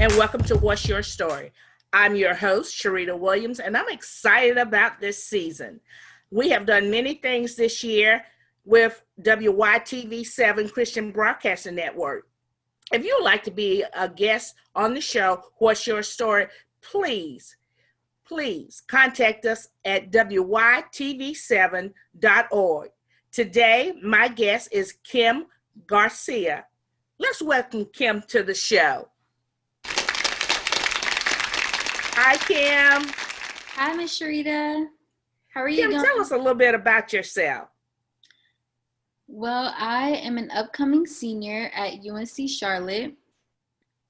and welcome to What's Your Story. I'm your host, Rita Williams, and I'm excited about this season. We have done many things this year with WYTV7 Christian Broadcasting Network. If you would like to be a guest on the show, What's Your Story, please contact us at WYTV7.org. Today, my guest is Kim Garcia. Let's welcome Kim to the show. Hi, Kim. Hi, Miss Rita. How are you Kim, doing? tell us a little bit about yourself. Well, I am an upcoming senior at UNC Charlotte,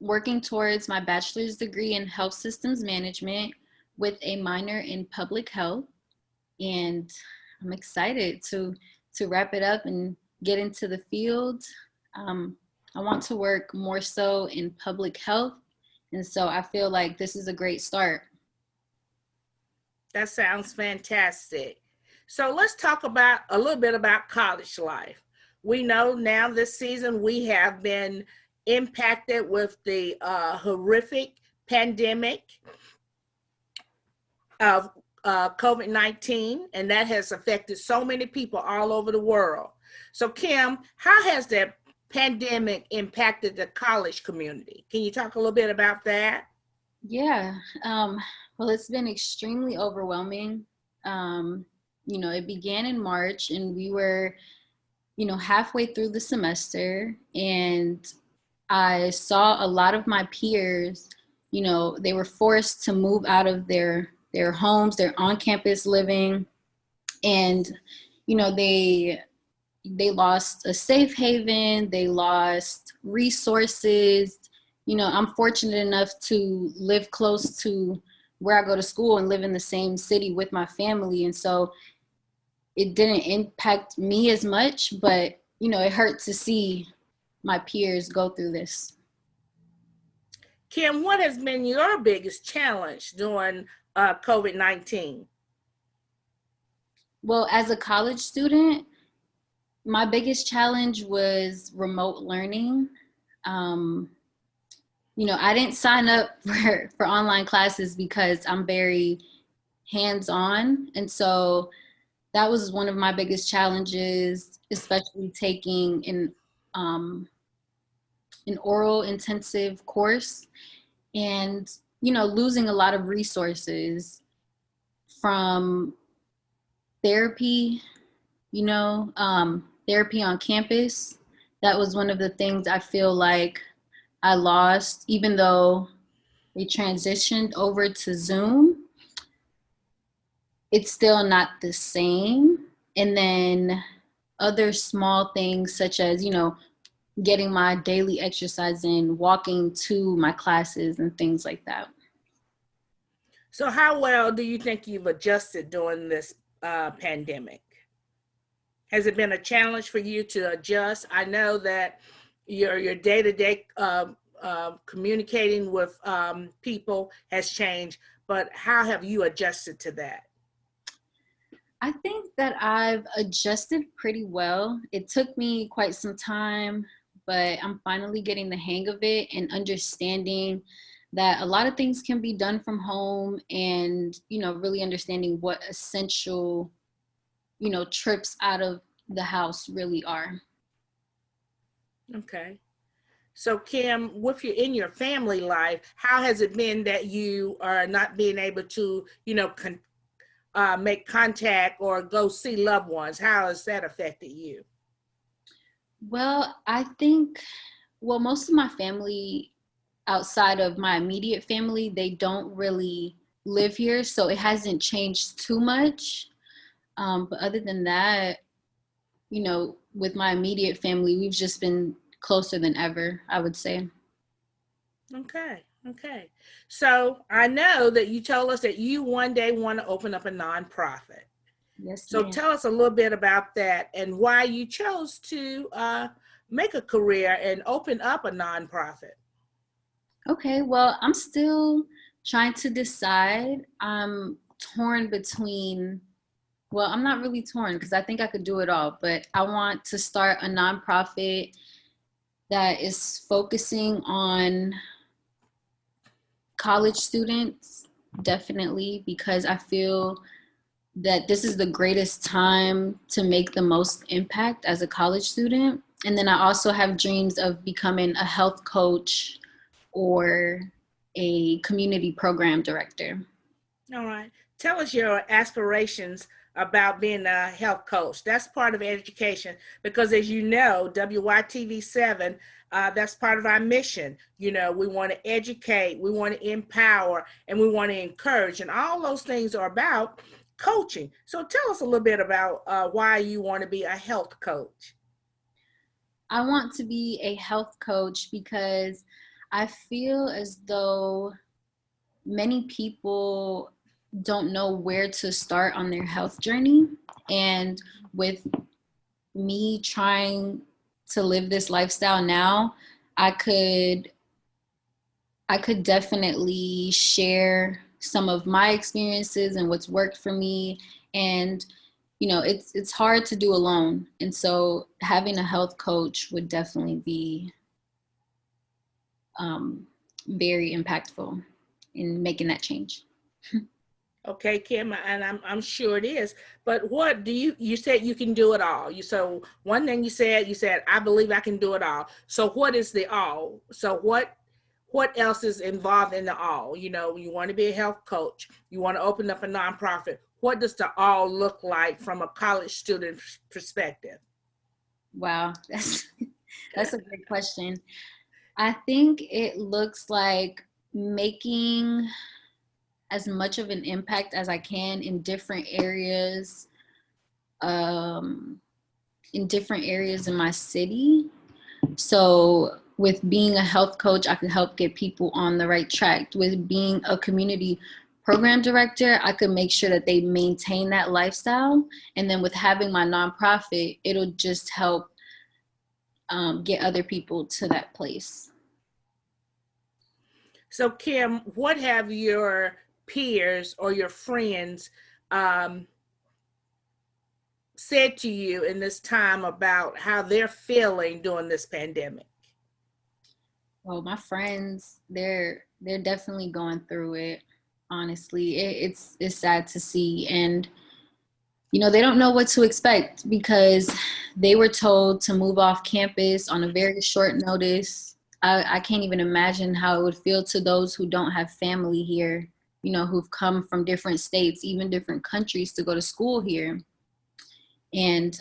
working towards my bachelor's degree in health systems management with a minor in public health. And I'm excited to wrap it up and get into the field. I want to work more so in public health. And so I feel like this is a great start. That sounds fantastic. So let's talk about a little bit about college life. We know now this season we have been impacted with the horrific pandemic of COVID-19, and that has affected so many people all over the world. So Kim, how has the pandemic impacted the college community? Can you talk a little bit about that? Yeah, well, it's been extremely overwhelming. It began in March and we were, halfway through the semester, and I saw a lot of my peers, they were forced to move out of their homes, their on-campus living, and, they lost a safe haven, they lost resources. I'm fortunate enough to live close to where I go to school and live in the same city with my family. And so it didn't impact me as much, but, it hurt to see my peers go through this. Kim, what has been your biggest challenge during COVID-19? Well, as a college student, my biggest challenge was remote learning. I didn't sign up for online classes because I'm very hands-on. And so that was one of my biggest challenges, especially taking an oral intensive course and, losing a lot of resources from therapy, therapy on campus. That was one of the things I feel like I lost, even though we transitioned over to Zoom. It's still not the same. And then other small things such as, getting my daily exercise in, walking to my classes and things like that. So how well do you think you've adjusted during this pandemic? Has it been a challenge for you to adjust? I know that your day-to-day communicating with people has changed, but how have you adjusted to that? I think that I've adjusted pretty well. It took me quite some time, but I'm finally getting the hang of it and understanding that a lot of things can be done from home, and, really understanding what essential, trips out of the house really are. Okay. So Kim, with you in your family life, how has it been that you are not being able to, make contact or go see loved ones? How has that affected you? Well, I think, most of my family outside of my immediate family, they don't really live here, so it hasn't changed too much. But other than that, with my immediate family, we've just been closer than ever, I would say. Okay. So I know that you told us that you one day want to open up a nonprofit. Yes, So ma'am. tell us a little bit about that and why you chose to make a career and open up a nonprofit. Okay, well, I'm still trying to decide. I'm torn between, I'm not really torn because I think I could do it all, but I want to start a nonprofit that is focusing on college students, definitely, because I feel that this is the greatest time to make the most impact as a college student. And then I also have dreams of becoming a health coach or a community program director. All right. Tell us your aspirations about being a health coach. That's part of education because, as you know, WYTV7, that's part of our mission. You know, we want to educate, we want to empower, and we want to encourage. And all those things are about coaching. So tell us a little bit about why you want to be a health coach. I want to be a health coach because I feel as though many people don't know where to start on their health journey. And with me trying to live this lifestyle now, I could definitely share some of my experiences and what's worked for me. And you know, it's hard to do alone. And so having a health coach would definitely be very impactful in making that change. Okay, Kim, and I'm sure it is. But what do you said you can do it all. So one thing you said I believe I can do it all. So what is the all? So what else is involved in the all? You know, you want to be a health coach, you want to open up a nonprofit. What does the all look like from a college student perspective? Wow, that's a great question. I think it looks like making as much of an impact as I can um, in different areas in my city. So with being a health coach, I could help get people on the right track. With being a community program director, I could make sure that they maintain that lifestyle. And then with having my nonprofit, it'll just help get other people to that place. So Kim, what have your peers or your friends said to you in this time about how they're feeling during this pandemic? Well, my friends, they're definitely going through it. Honestly, it's sad to see, and you know they don't know what to expect because they were told to move off campus on a very short notice. I can't even imagine how it would feel to those who don't have family here, you know, who've come from different states, even different countries to go to school here. And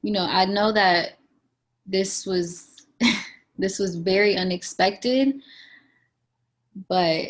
you know, I know that this was this was very unexpected, but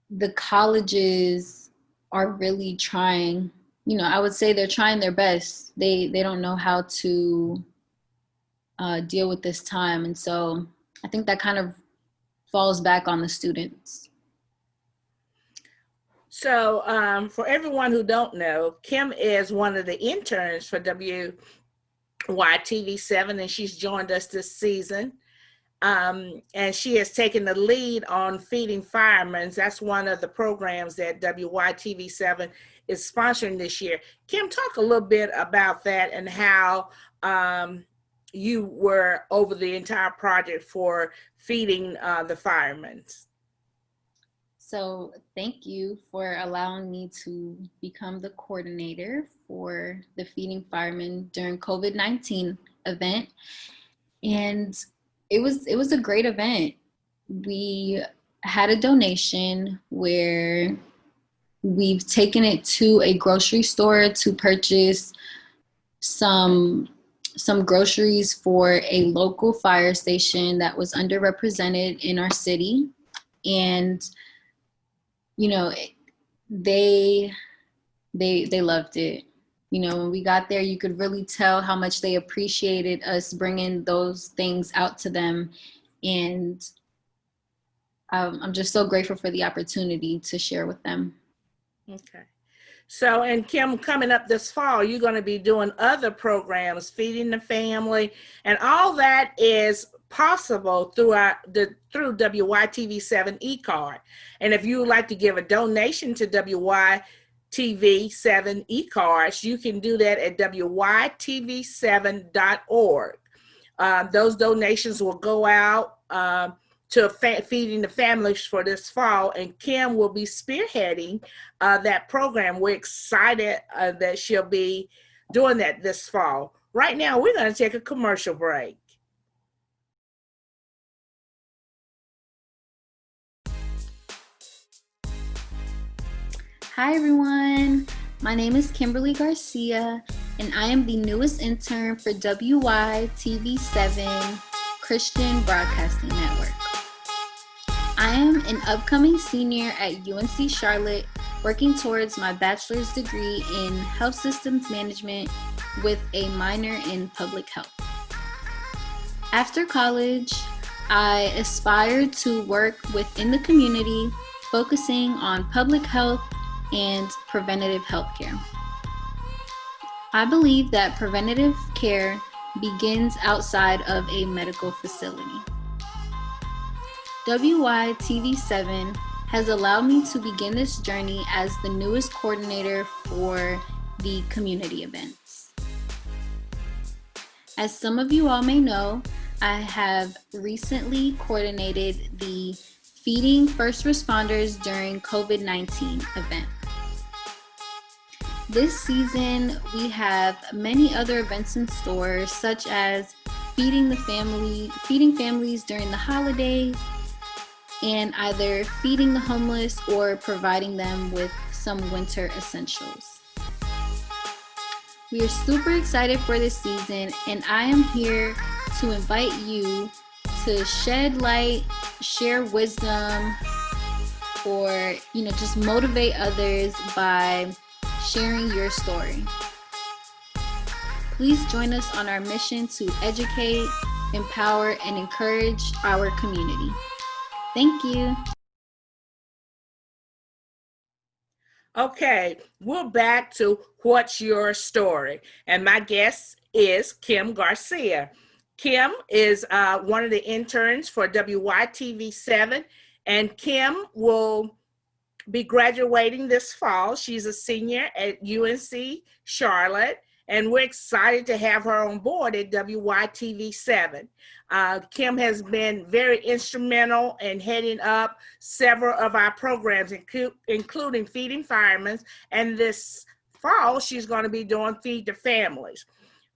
the colleges are really trying. You know, I would say they're trying their best. They don't know how to deal with this time, and so I think that kind of falls back on the students. So for everyone who don't know, Kim is one of the interns for WYTV7, and she's joined us this season. And she has taken the lead on feeding firemen. That's one of the programs that WYTV7 is sponsoring this year. Kim, talk a little bit about that and how you were over the entire project for feeding the firemen. So thank you for allowing me to become the coordinator for the Feeding Firemen during COVID-19 event. And it was a great event. We had a donation where we've taken it to a grocery store to purchase some groceries for a local fire station that was underrepresented in our city. And you know, they they loved it. You know, when we got there, you could really tell how much they appreciated us bringing those things out to them. And I'm just so grateful for the opportunity to share with them. Okay. So, and Kim, coming up this fall, you're going to be doing other programs, feeding the family, and all that is possible through WYTV7 e-card. And if you would like to give a donation to WYTV7 e-cards, you can do that at WYTV7.org. Those donations will go out to feeding the families for this fall, and Kim will be spearheading that program. We're excited that she'll be doing that this fall. Right now, we're going to take a commercial break. Hi everyone, my name is Kimberly Garcia and I am the newest intern for WYTV7 Christian Broadcasting Network. I am an upcoming senior at UNC Charlotte working towards my bachelor's degree in health systems management with a minor in public health. After college, I aspire to work within the community, focusing on public health and preventative health care. I believe that preventative care begins outside of a medical facility. WYTV7 has allowed me to begin this journey as the newest coordinator for the community events. As some of you all may know, I have recently coordinated the Feeding First Responders During COVID-19 event. This season, we have many other events in store, such as feeding families during the holidays, and either feeding the homeless or providing them with some winter essentials. We are super excited for this season, and I am here to invite you to shed light, share wisdom, or just motivate others by sharing your story. Please join us on our mission to educate, empower, and encourage our community. Thank you. Okay, we're back to What's Your Story? And my guest is Kim Garcia. Kim is one of the interns for WYTV7, and Kim will be graduating this fall. She's a senior at UNC Charlotte, and we're excited to have her on board at WYTV7. Kim has been very instrumental in heading up several of our programs, including Feeding Firemen, and this fall she's going to be doing Feed the Families.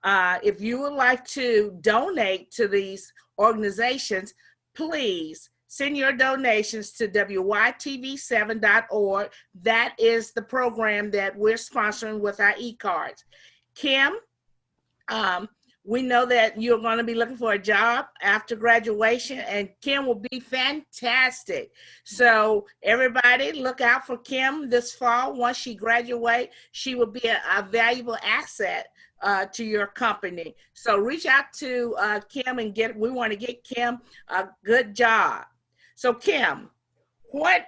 If you would like to donate to these organizations, please send your donations to WYTV7.org. That is the program that we're sponsoring with our e-cards. Kim, we know that you're going to be looking for a job after graduation, and Kim will be fantastic. So everybody look out for Kim this fall. Once she graduates, she will be a valuable asset to your company. So reach out to Kim and we want to get Kim a good job. So Kim, what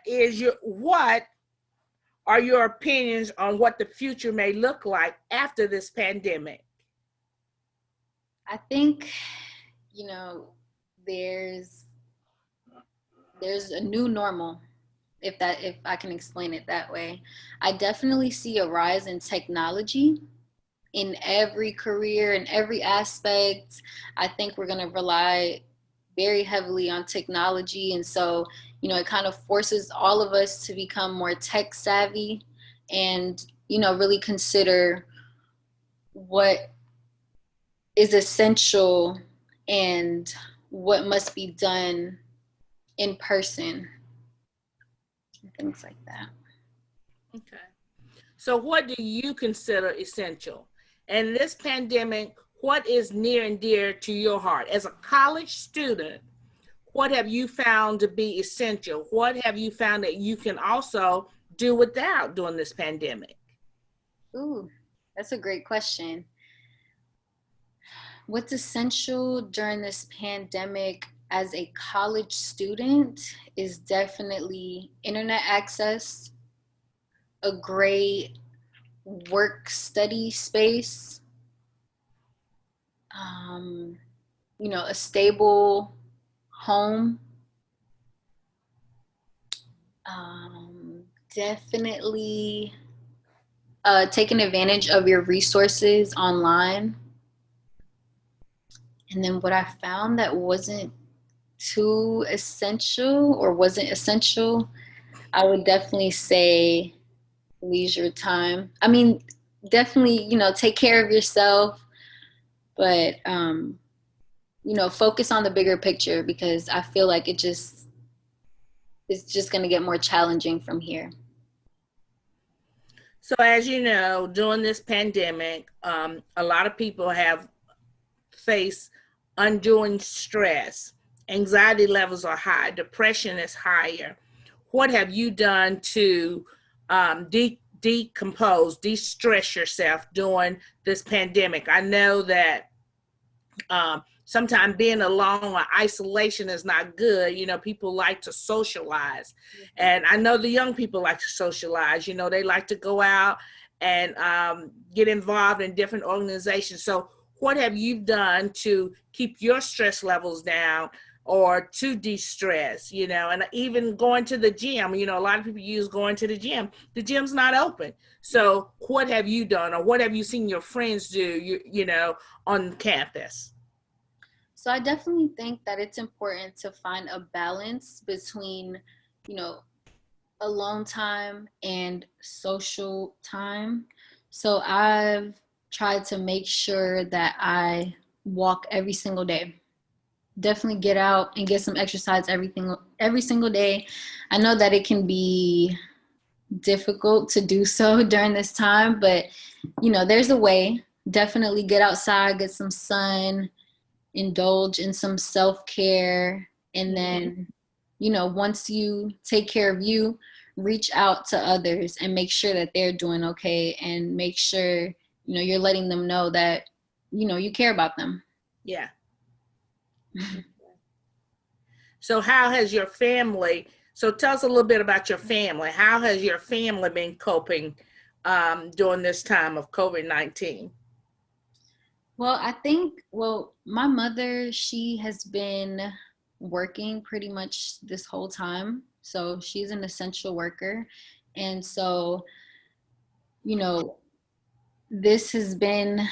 are your opinions on what the future may look like after this pandemic? I think, there's a new normal, if I can explain it that way. I definitely see a rise in technology in every career, in every aspect. I think we're going to rely very heavily on technology. And so, it kind of forces all of us to become more tech savvy and, really consider what is essential and what must be done in person and things like that. Okay. So what do you consider essential? And this pandemic, what is near and dear to your heart? As a college student, what have you found to be essential? What have you found that you can also do without during this pandemic? Ooh, that's a great question. What's essential during this pandemic as a college student is definitely internet access, a great work study space, a stable home, definitely taking advantage of your resources online. And then what I found that wasn't too essential or wasn't essential, I would definitely say leisure time. I mean, definitely, take care of yourself, but focus on the bigger picture, because I feel like it's just going to get more challenging from here. So, as you know, during this pandemic, a lot of people have faced undoing stress. Anxiety levels are high, depression is higher. What have you done to decompose, de stress yourself during this pandemic? I know that sometimes being alone or isolation is not good. You know, people like to socialize. And I know the young people like to socialize. You know, they like to go out and get involved in different organizations. So, what have you done to keep your stress levels down or to de-stress, you know? And even going to the gym, you know, a lot of people use going to the gym. The gym's not open. So what have you done, or what have you seen your friends do, you know, on campus? So I definitely think that it's important to find a balance between, you know, alone time and social time. So I've tried to make sure that I walk every single day. Definitely get out and get some exercise every single day. I know that it can be difficult to do so during this time, but there's a way. Definitely get outside, get some sun, indulge in some self-care, and then once you take care of you, reach out to others and make sure that they're doing okay, and make sure you're letting them know that you care about them. Yeah. So how has your family, so tell us a little bit about your family. How has your family been coping during this time of COVID-19? Well, I think, my mother, she has been working pretty much this whole time. So she's an essential worker. And so, you know, this has been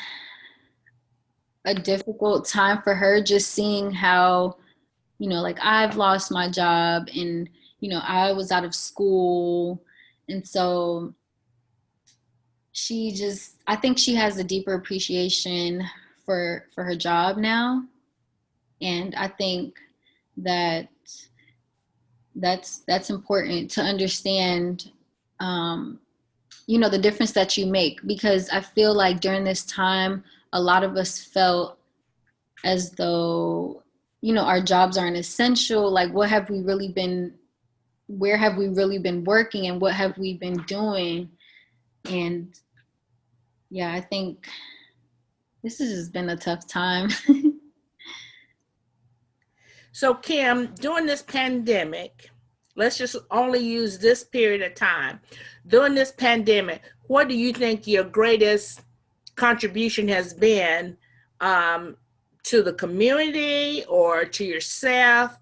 a difficult time for her, just seeing how, like I've lost my job, and, I was out of school. And so I think she has a deeper appreciation for her job now. And I think that that's important to understand, um, the difference that you make, because I feel like during this time a lot of us felt as though our jobs aren't essential. Like, where have we really been working, and what have we been doing? And yeah, I think this has just been a tough time. So, Kim, during this pandemic, let's just only use this period of time. During this pandemic, what do you think your greatest contribution has been um, to the community, or to yourself,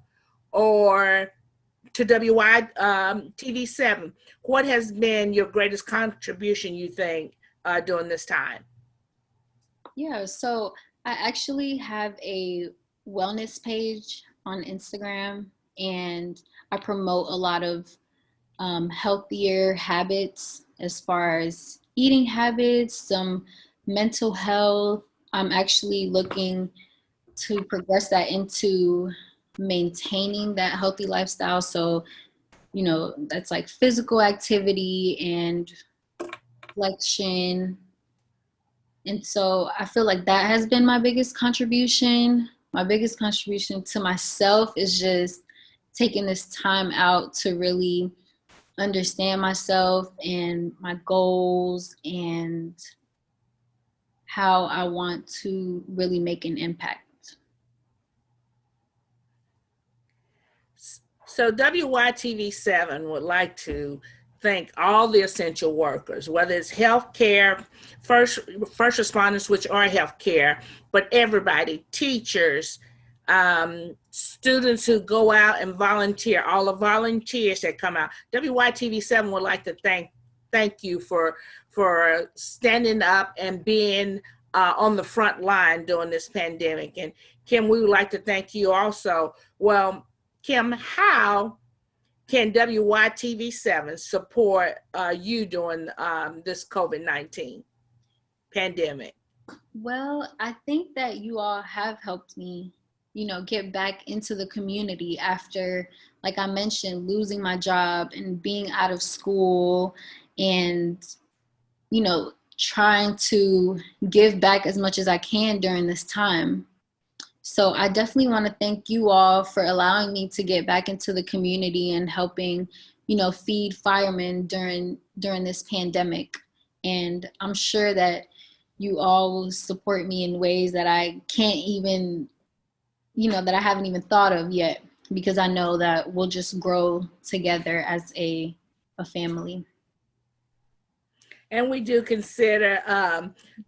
or to WYTV7? What has been your greatest contribution, you think, during this time? Yeah, so I actually have a wellness page on Instagram, and I promote a lot of healthier habits, as far as eating habits, some mental health. I'm actually looking to progress that into maintaining that healthy lifestyle. So, that's like physical activity and flexion. And so I feel like that has been my biggest contribution. My biggest contribution to myself is just taking this time out to really understand myself and my goals, and how I want to really make an impact. So WYTV7 would like to thank all the essential workers, whether it's healthcare, first responders, which are healthcare, but everybody, teachers, students who go out and volunteer, all the volunteers that come out. WYTV7 would like to thank you for standing up and being on the front line during this pandemic. And Kim, we would like to thank you also. Well, Kim, how can WYTV7 support you during this COVID-19 pandemic? Well, I think that you all have helped me, get back into the community after, like I mentioned, losing my job and being out of school and, trying to give back as much as I can during this time. So I definitely want to thank you all for allowing me to get back into the community and helping, feed firemen during this pandemic. And I'm sure that you all will support me in ways that I can't even, that I haven't even thought of yet, because I know that we'll just grow together as a family. And we do consider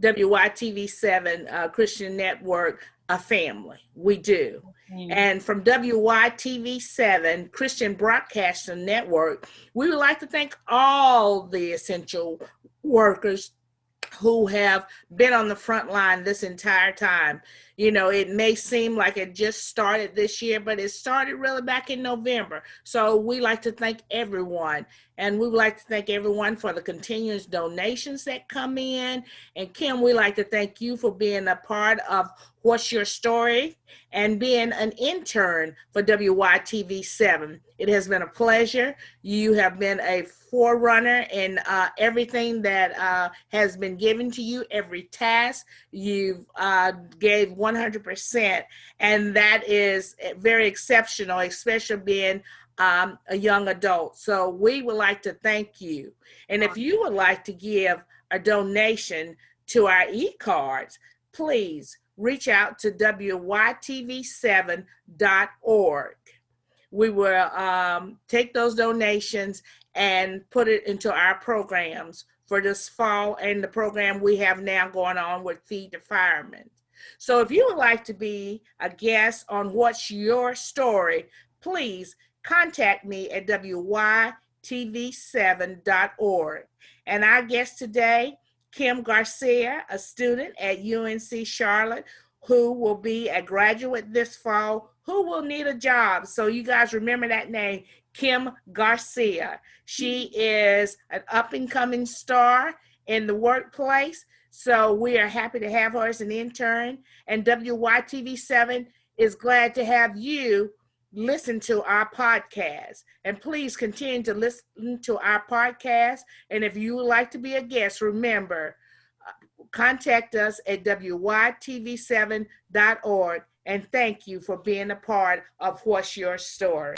WYTV7 Christian Network a family. We do. And from WYTV7 Christian Broadcasting Network, we would like to thank all the essential workers who have been on the front line this entire time. It may seem like it just started this year, but it started really back in November. So we like to thank everyone. And we would like to thank everyone for the continuous donations that come in. And Kim, we like to thank you for being a part of What's Your Story and being an intern for WYTV7. It has been a pleasure. You have been a forerunner in everything that has been given to you, every task. You've gave 100%, and that is very exceptional, especially being a young adult. So we would like to thank you. And if you would like to give a donation to our e-cards, please reach out to WYTV7.org. We will take those donations and put it into our programs for this fall and the program we have now going on with Feed the Firemen. So if you would like to be a guest on What's Your Story, please contact me at WYTV7.org. And our guest today, Kim Garcia, a student at UNC Charlotte, who will be a graduate this fall, who will need a job. So you guys remember that name, Kim Garcia. She is an up-and-coming star in the workplace. So we are happy to have her as an intern. And WYTV7 is glad to have you listen to our podcast. And please continue to listen to our podcast. And if you would like to be a guest, remember, contact us at WYTV7.org. And thank you for being a part of What's Your Story.